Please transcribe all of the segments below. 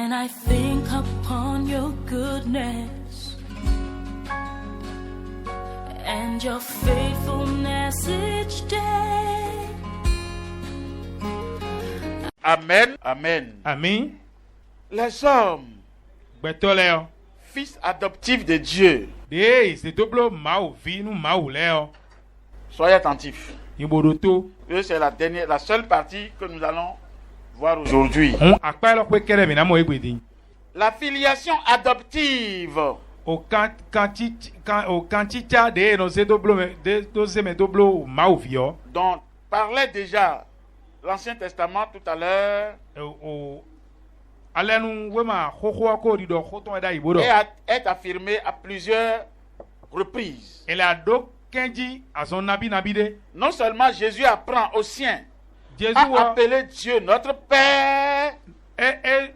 When I think upon your goodness and your faithfulness each day. Amen. Amen. Amen. Les hommes, Betoleo. fils adoptifs de Dieu, De c'est double mau vi nous mau leo. soyez attentifs. Ibodoto. C'est la seule partie que nous allons voir aujourd'hui. On akpa lo pe kere mi na mo egbedi. La filiation adoptive. O kanticha de no se double de do se me double mau vio. Dont parlait déjà l'Ancien Testament tout à l'heure O alenu wema khokho ko di do khoton da ibodo. et est affirmé à plusieurs reprises. Elle a do kenji a son nabi de. Non seulement Jésus apprend aux siens Jésus à appeler Dieu notre Père,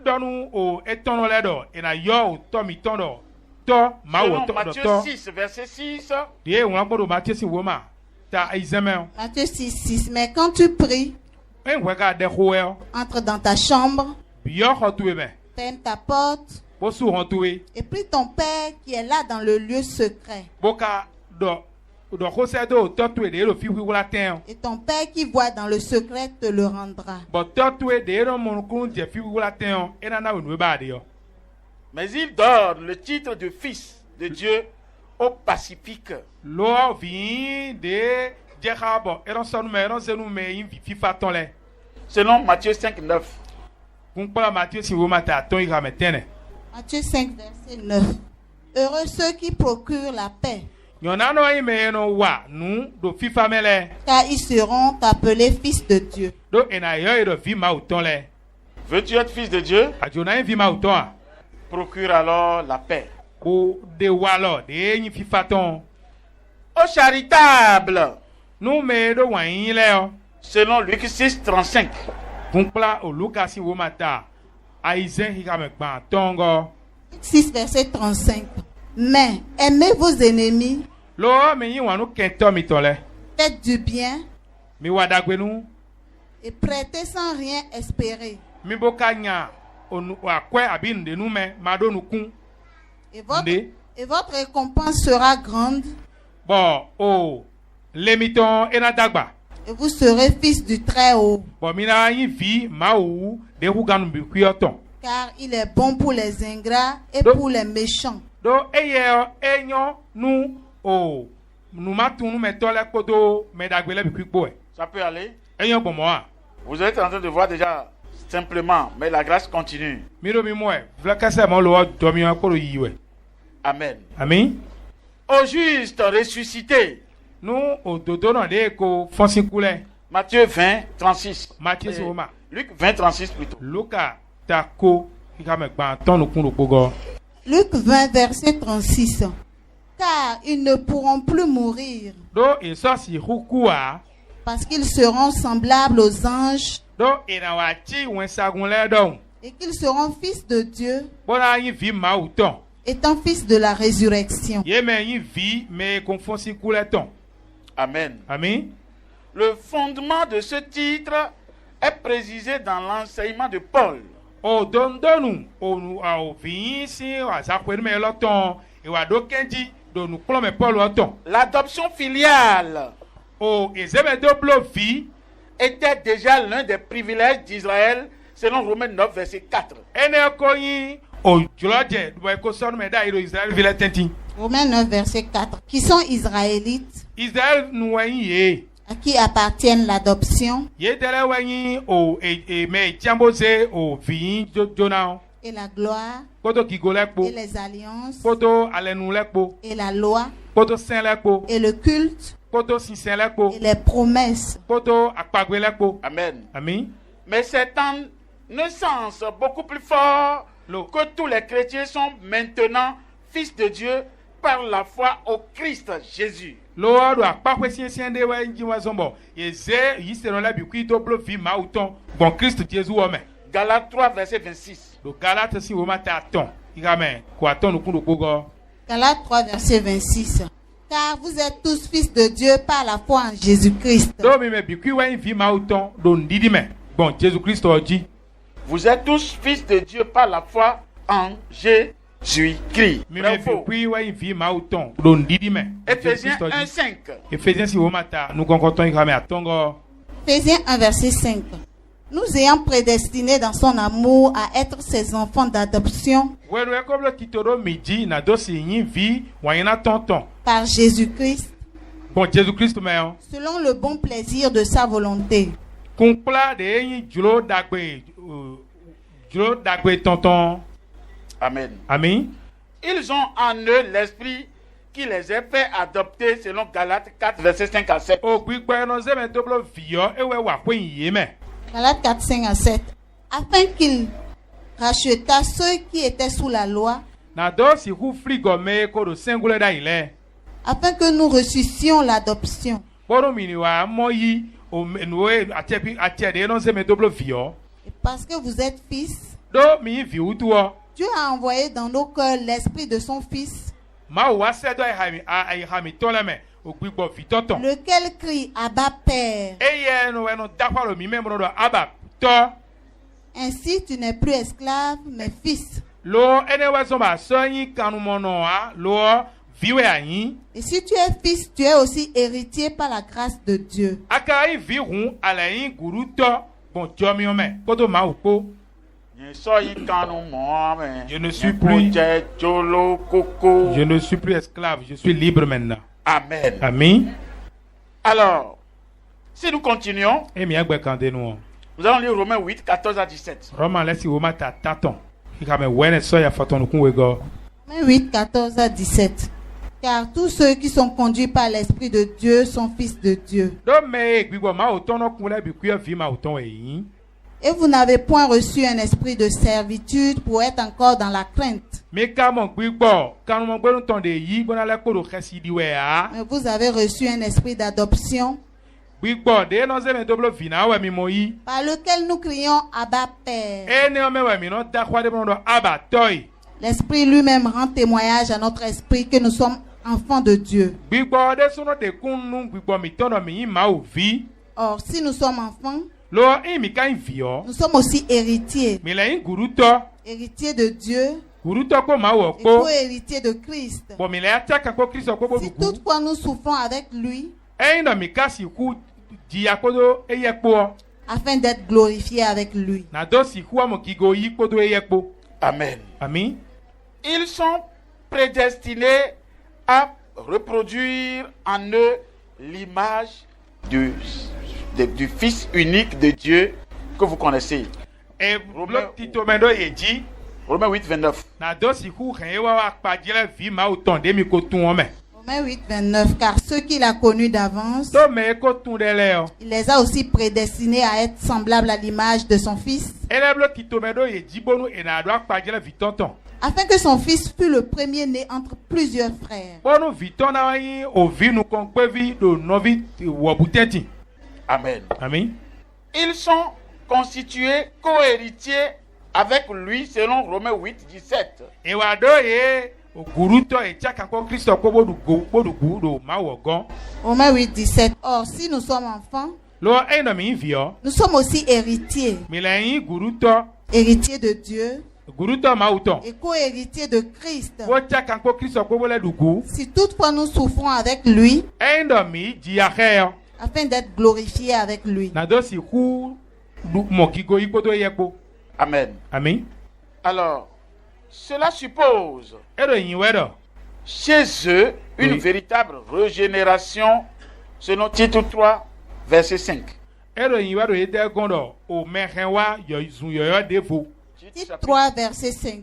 donu o etono ledo ina yo to mi tondo to ma wo selon to Matthieu to 6, verset 6, de won gbodo Matthieu si woma ta izeme Matthieu 6. Mais quand tu pries, en weka de hoel entre dans ta chambre, bio khotuwe be ferme ta porte bo su hontuwe et prie ton Père qui est là dans le lieu secret. boka do khosedo to tuwe de lo fi wula ten Et ton Père qui voit dans le secret te le rendra. bo to tuwe de ro mon kun je fi wula ten ena na wonu ba de yo mais il donne le titre de fils de Dieu au pacifique. lo vi de je khabo eron sonu me eron zenu me yin fi fa ton le Selon Matthieu 5, 9. kun pa Matthieu si woma ta ton ira metene Matthieu 5, verset 9. Heureux ceux qui procurent la paix, Yonano ime no wa nu do fifa mele car ils seront appelés fils de Dieu. do ena yo do vi ma uton le Veux-tu être fils de Dieu? ajona vi ma uton Procure alors la paix. o de walo de yin fifa ton Au charitable, nu me do wan yin le o selon Luc 6, 35. kunkla o Lucas wo mata aizen hika me gban tongo 6, verset 35. Mais aimez vos ennemis, lo me yin wanu kento mi ton le faites du bien mi wadagbe nu et prêtez sans rien espérer. mi boka nya onu akwe abi nde nu me ma do nu kun Et votre, Ndé. et votre récompense sera grande bo o lemiton ena dagba et vous serez fils du Très-Haut. bo mina yin vi ma wu de hu ganu bi kuyoton Car il est bon pour les ingrats et Donc- pour les méchants. do eye enyo nu o nu matu nu me tole kodo me dagbele bi kwipo e Ça peut aller. enyo bomo a Vous êtes en train de voir déjà simplement, mais la grâce continue. mi do mi mo e vlakase mo lo do mi ko yiwe Amen. ami Au juste ressuscité. nu o dodo na de ko fonsi kule Matthieu 20, 36. Matthieu si woma Luc 20, 36 plutôt. luka ta ko hika me gban ton nu kun pogo Luc 20, verset 36. Car ils ne pourront plus mourir, do e so si hukua parce qu'ils seront semblables aux anges do ina wa chi wen sagun le don et qu'ils seront fils de Dieu, bona yin vi ma uton étant fils de la résurrection. ye me yin vi me kon fonsi kule ton Amen. ami Le fondement de ce titre est précisé dans l'enseignement de Paul. o dondonu onu a o vi si a sa kwenu me loton e wa do kenji do nu klo me Paul oton L'adoption filiale o ezebe do blo vi était déjà l'un des privilèges d'Israël selon Romains 9, verset 4. ene ko yin o joloje do ko sonu me da iro Israel vile tenti Romains 9, verset 4. Qui sont israélites, Israel nu wen ye à qui appartiennent l'adoption ye dele wen o me tiamboze o vi jona et la gloire koto kigolekpo et les alliances koto alenu lekpo et la loi koto sen lekpo et le culte koto sinsen lekpo et les promesses. koto akpagbe lekpo Amen. ami Mais c'est en un sens beaucoup plus fort que tous les chrétiens sont maintenant fils de Dieu par la foi au Christ Jésus. lo do akpakwe sien de wa nji wa zombo yeze yisero la bi kwito blo vi ma uton bon Christ Jesus wo me Galates 3, verset 26. do galate si wo mata ton igame ko aton nu kundo pogo Galates 3, verset 26. Car vous êtes tous fils de Dieu par la foi en Jésus-Christ. do mi me bi kwi wa vi ma uton do ndidi me bon Jesus Christ oji Vous êtes tous fils de Dieu par la foi en Jésus-Christ. Mime Bravo. puis wa invi ma auton. Don didi me. Éphésiens 1:5. Éphésiens si womata nous konkoton ikame atongo. Éphésiens 1, verset 5. Nous ayant prédestinés dans son amour à être ses enfants d'adoption Wenu ekoblo titoro midi na dosi yin vi wanyina tonton. par Jésus-Christ, Bon Jésus Christ me on. selon le bon plaisir de sa volonté. Kunkla de yin julo dagbe tonton. Amen. Amen. Ils ont en eux l'esprit qui les a fait adopter selon Galates 4, verset 5 à 7. O gbigbe no zeme doblo viyo ewe wa kwen yeme. Galates 4, 5 à 7. Afin qu'il racheta ceux qui étaient sous la loi, Na dosi hu frigo me ko do sengule da ile. afin que nous reçussions l'adoption. Boro mini wa moyi o noe atepi atede no zeme doblo viyo. Et parce que vous êtes fils, Do mi vi utuo. Dieu a envoyé dans nos cœurs l'esprit de son Fils, Ma wa se do ai hami toleme o gbigbo vitoton. lequel crie Abba Père. Eye no eno dakwalo mi memro do aba to. Ainsi tu n'es plus esclave, mais fils. Lo ene wa so ba so yin kanu mono a lo viwe ayin. Et si tu es fils, tu es aussi héritier par la grâce de Dieu. Aka yi vi hun ala yin guru to bon jomi ome koto ma upo. Je ne suis plus Je ne suis plus esclave, je suis libre maintenant. Amen. Amen. Alors, si nous continuons, E mi agbe kande nou. nous allons lire Romains 8, 14 à 17. Roman lesi woma ta taton. Ikame wene so ya faton kun wego. Romains 8, 14 à 17. Car tous ceux qui sont conduits par l'Esprit de Dieu sont fils de Dieu. Do me gbigbo ma oton no kun le bi ku vi ma oton eyin. Et vous n'avez point reçu un esprit de servitude pour être encore dans la crainte. Mi ka mo gbigbo kanu mo gbe ton de yi gbona le ko do khesi di we a. Mais vous avez reçu un esprit d'adoption Gbigbo de no ze me doblo vina we mi mo yi. par lequel nous crions Abba Père. E ne o me we mi no da kwa de do aba toy. L'Esprit lui-même rend témoignage à notre esprit que nous sommes enfants de Dieu. Gbigbo de sono de kun nu gbigbo mi tono mi yin ma o vi. Or, si nous sommes enfants, Lo mi ka vi o. nous sommes aussi héritiers. Mi le yin guru to. Héritiers de Dieu Guru to ko ma wo et ko. co-héritiers de Christ. Bon mi le ataka ko Kristo ko Si bodugu. toutefois nous souffrons avec lui, E no mi kasi ku di akodo eye po. afin d'être glorifiés avec lui. Na do si ku mo kigo yi kodo eye po. Amen. Amen. Ils sont prédestinés à reproduire en eux l'image du Fils unique de Dieu que vous connaissez. E blo tito mendo eji. Romains 8, 29. Na do si ku hen wa pa jele vi ma o ton de mi ko tun o me. Romains 8, 29. Car ceux qu'il a connus d'avance, Do me ko tun de le o. il les a aussi prédestinés à être semblables à l'image de son Fils, E le blo tito mendo eji bonu e na do pa jele vi tonton. afin que son Fils fût le premier-né entre plusieurs frères. Bonu vi ton na yin o vi nu kon pe vi do novi wo buteti. Amen. Amen. Ils sont constitués co-héritiers avec lui selon Romains 8, 17. E wa do ye o guru to e chaka ko Kristo ko bodugu do ma wo gon. Romains 8, 17. Or, si nous sommes enfants, Lo e no mi vi o. nous sommes aussi héritiers. Mi le yin guru to. Héritiers de Dieu Guru to ma uton. et co-héritiers de Christ. Wo chaka ko Kristo ko bole dugu. Si toutefois nous souffrons avec lui, E no mi ji ahe o. afin d'être glorifiés avec lui. Na do si ku du mo kigo yi kodo ye po. Amen. Amen. Alors, cela suppose E do yin we do. chez eux une Oui. véritable régénération selon Titre 3, verset 5. E do yin we do ye de gondo o mehen wa yo zun yo yo devo. Titre 3, verset 5.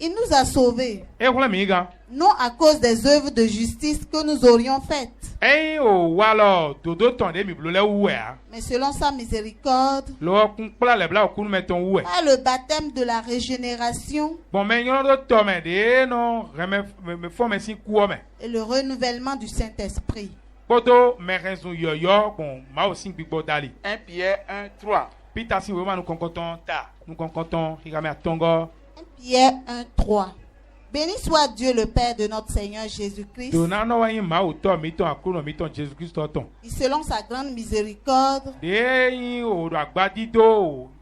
Il nous a sauvés, E kula mi ga. non à cause des œuvres de justice que nous aurions faites, E o wa lo dodo ton de mi blo le wu a. mais selon sa miséricorde, Lo kun kula le bla o kun meton wu. par le baptême de la régénération Bon men yon do to me de no reme me fo me si ku o me. et le renouvellement du Saint-Esprit. Kodo me renzu yo yo bon ma o sin gbigbo dali. 1 Pierre 1, 3. Peter si we ma nu konkoton ta. Nu konkoton higame atongo. 1 Pierre 1, 3. Béni soit Dieu le Père de notre Seigneur Jésus-Christ. dona no wa yin ma o to mi to akuro mi to Jesus Christ to Et selon sa grande miséricorde, de yin o do agbadi do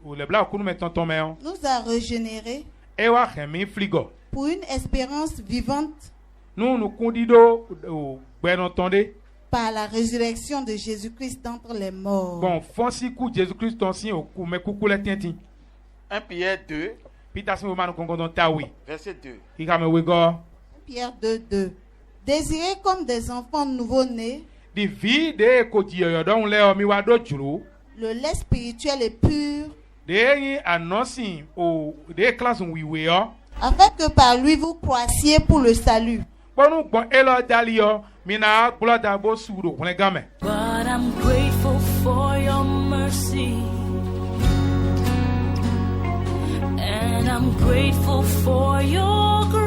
o le bla okunu me tonton me on nous a régénérés e wa hemi fligo pour une espérance vivante nu kundi do o gbeno tonde par la résurrection de Jésus-Christ d'entre les morts. bon fonsi ku Jesus Christ ton si o ku me kuku le tienti 1 Pierre 2, Peter sin o manu kongon don tawi verset 2. ki ka me wego Pierre 2:2. Désirés comme des enfants nouveau-nés, di vi de ko ti yoyo don le o mi wa do juro le lait spirituel est pur, de yin anosin o de class wiwe o afin que par lui vous croissiez pour le salut. ponu gbon elo dali o mi na gbloda bo suro kun game But I'm grateful for your mercy. And I'm grateful for your grace.